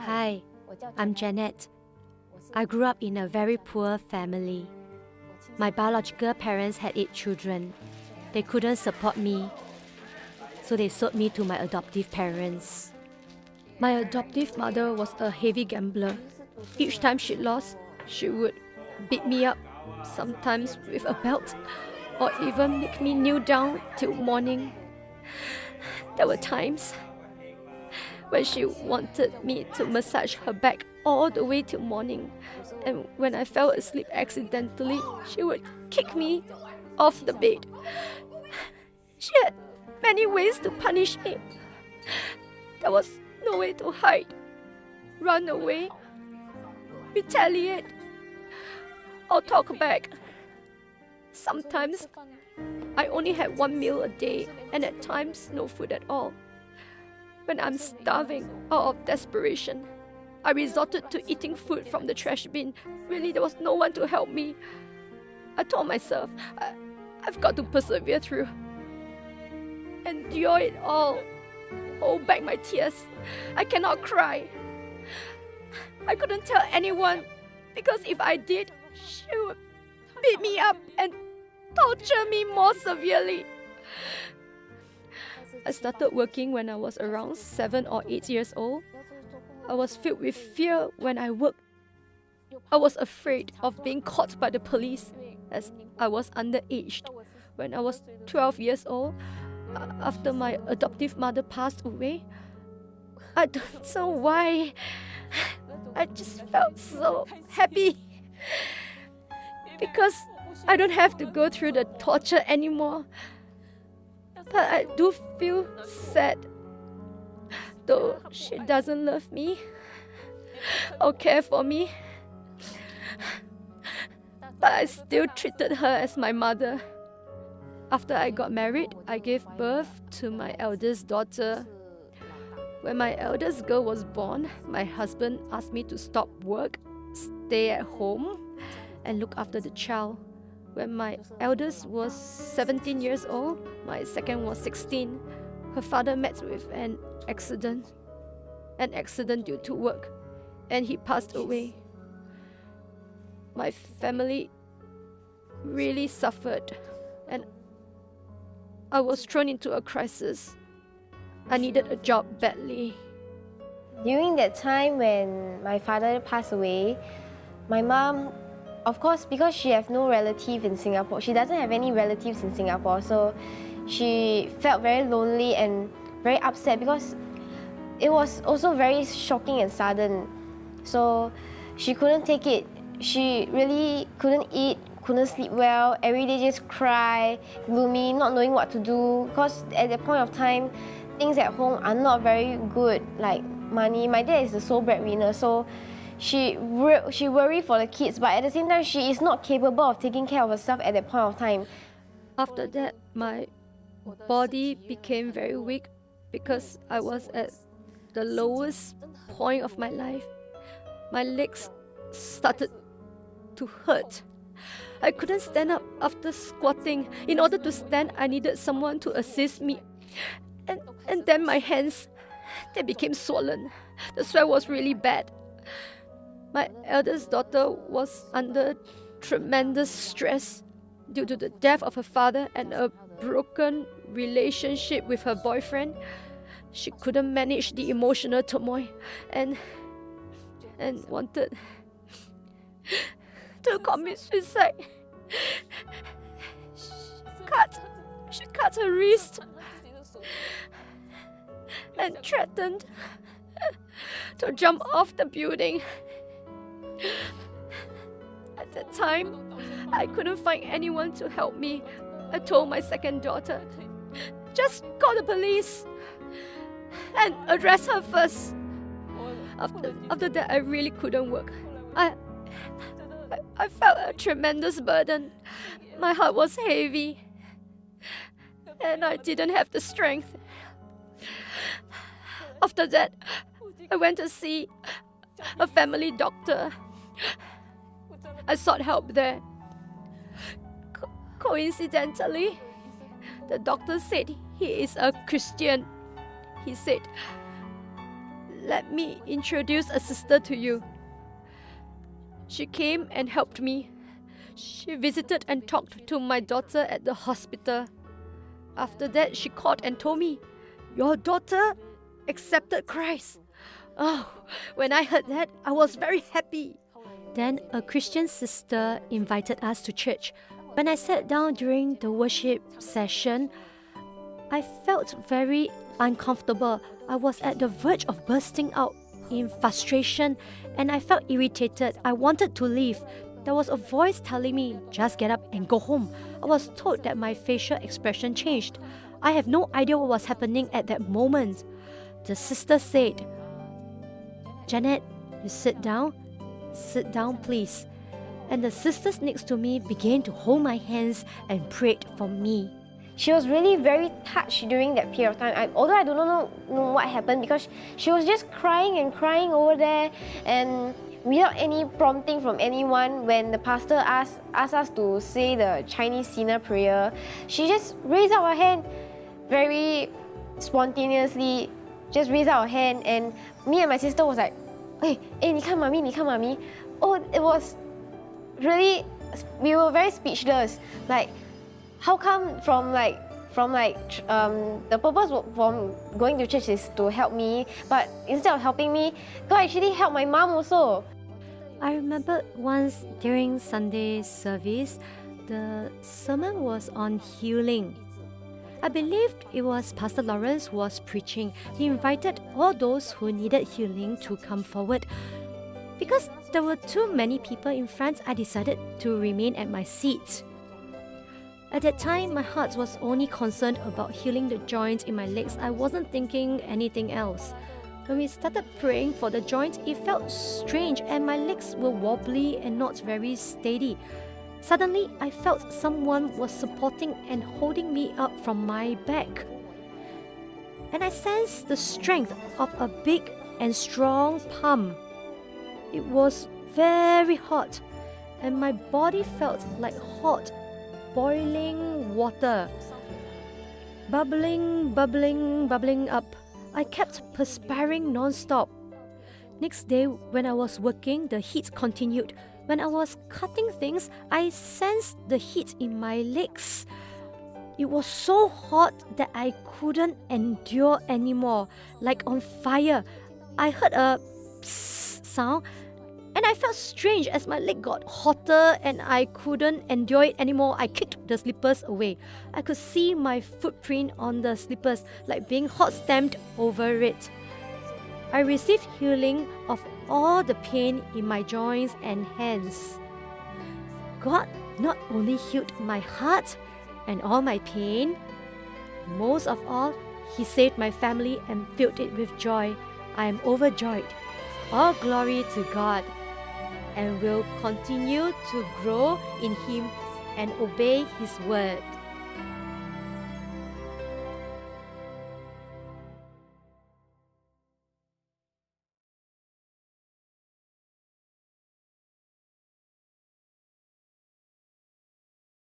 Hi, I'm Janet. I grew up in a very poor family. My biological parents had 8 children. They couldn't support me, so they sold me to my adoptive parents. My adoptive mother was a heavy gambler. Each time she lost, she would beat me up, sometimes with a belt, or even make me kneel down till morning. There were times when she wanted me to massage her back all the way till morning, and when I fell asleep accidentally, she would kick me off the bed. She had many ways to punish me. There was no way to hide, run away, retaliate, or talk back. Sometimes I only had 1 meal a day, and at times no food at all. When I'm starving out of desperation, I resorted to eating food from the trash bin. Really, there was no one to help me. I told myself, I've got to persevere through. Endure it all. Hold back my tears. I cannot cry. I couldn't tell anyone, because if I did, she would beat me up and torture me more severely. I started working when I was around 7 or 8 years old. I was filled with fear when I worked. I was afraid of being caught by the police, as I was underaged. When I was 12 years old, after my adoptive mother passed away, I don't know why, I just felt so happy, because I don't have to go through the torture anymore. But I do feel sad, though she doesn't love me or care for me. But I still treated her as my mother. After I got married, I gave birth to my eldest daughter. When my eldest girl was born, my husband asked me to stop work, stay at home, and look after the child. When my eldest was 17 years old, my second was 16. Her father met with an accident due to work, and he passed away. My family really suffered, and I was thrown into a crisis. I needed a job badly. During that time when my father passed away, my mom, of course, because she has no relative in Singapore, she doesn't have any relatives in Singapore, so she felt very lonely and very upset, because it was also very shocking and sudden. So she couldn't take it. She really couldn't eat, couldn't sleep well, every day just cry, gloomy, not knowing what to do, because at that point of time, things at home are not very good, like money. My dad is the sole breadwinner, so she worried for the kids, but at the same time, she is not capable of taking care of herself at that point of time. After that, my body became very weak because I was at the lowest point of my life. My legs started to hurt. I couldn't stand up after squatting. In order to stand, I needed someone to assist me. And then my hands, they became swollen. The sweat was really bad. My eldest daughter was under tremendous stress due to the death of her father and a broken relationship with her boyfriend. She couldn't manage the emotional turmoil and wanted to commit suicide. She cut her wrist and threatened to jump off the building. At that time, I couldn't find anyone to help me. I told my second daughter, just call the police and arrest her first. After that, I really couldn't work. I felt a tremendous burden. My heart was heavy, and I didn't have the strength. After that, I went to see a family doctor. I sought help there. Coincidentally, the doctor said he is a Christian. He said, let me introduce a sister to you. She came and helped me. She visited and talked to my daughter at the hospital. After that, she called and told me, your daughter accepted Christ. Oh, when I heard that, I was very happy. Then a Christian sister invited us to church. When I sat down during the worship session, I felt very uncomfortable. I was at the verge of bursting out in frustration and I felt irritated. I wanted to leave. There was a voice telling me, just get up and go home. I was told that my facial expression changed. I have no idea what was happening at that moment. The sister said, Janet, you sit down. Sit down, please. And the sisters next to me began to hold my hands and prayed for me. She was really very touched during that period of time. Although I don't know what happened, because she was just crying and crying over there, and without any prompting from anyone, when the pastor asked us to say the Chinese sinner prayer, she just raised up her hand very spontaneously, just raised up her hand, and me and my sister was like, hey, 你看妈咪, 你看妈咪. Oh, it was really, we were very speechless. Like, how come from the purpose from going to church is to help me, but instead of helping me, God actually helped my mom also. I remember once during Sunday service, the sermon was on healing. I believed it was Pastor Lawrence who was preaching. He invited all those who needed healing to come forward. Because there were too many people in front, I decided to remain at my seat. At that time, my heart was only concerned about healing the joints in my legs. I wasn't thinking anything else. When we started praying for the joints, it felt strange and my legs were wobbly and not very steady. Suddenly, I felt someone was supporting and holding me up from my back. And I sensed the strength of a big and strong palm. It was very hot, and my body felt like hot, boiling water. Bubbling, bubbling, bubbling up. I kept perspiring non-stop. Next day, when I was working, the heat continued. When I was cutting things, I sensed the heat in my legs. It was so hot that I couldn't endure anymore, like on fire. I heard a psst sound and I felt strange as my leg got hotter and I couldn't endure it anymore. I kicked the slippers away. I could see my footprint on the slippers, like being hot stamped over it. I received healing of all the pain in my joints and hands. God not only healed my heart and all my pain, most of all, He saved my family and filled it with joy. I am overjoyed. All glory to God, and will continue to grow in Him and obey His word.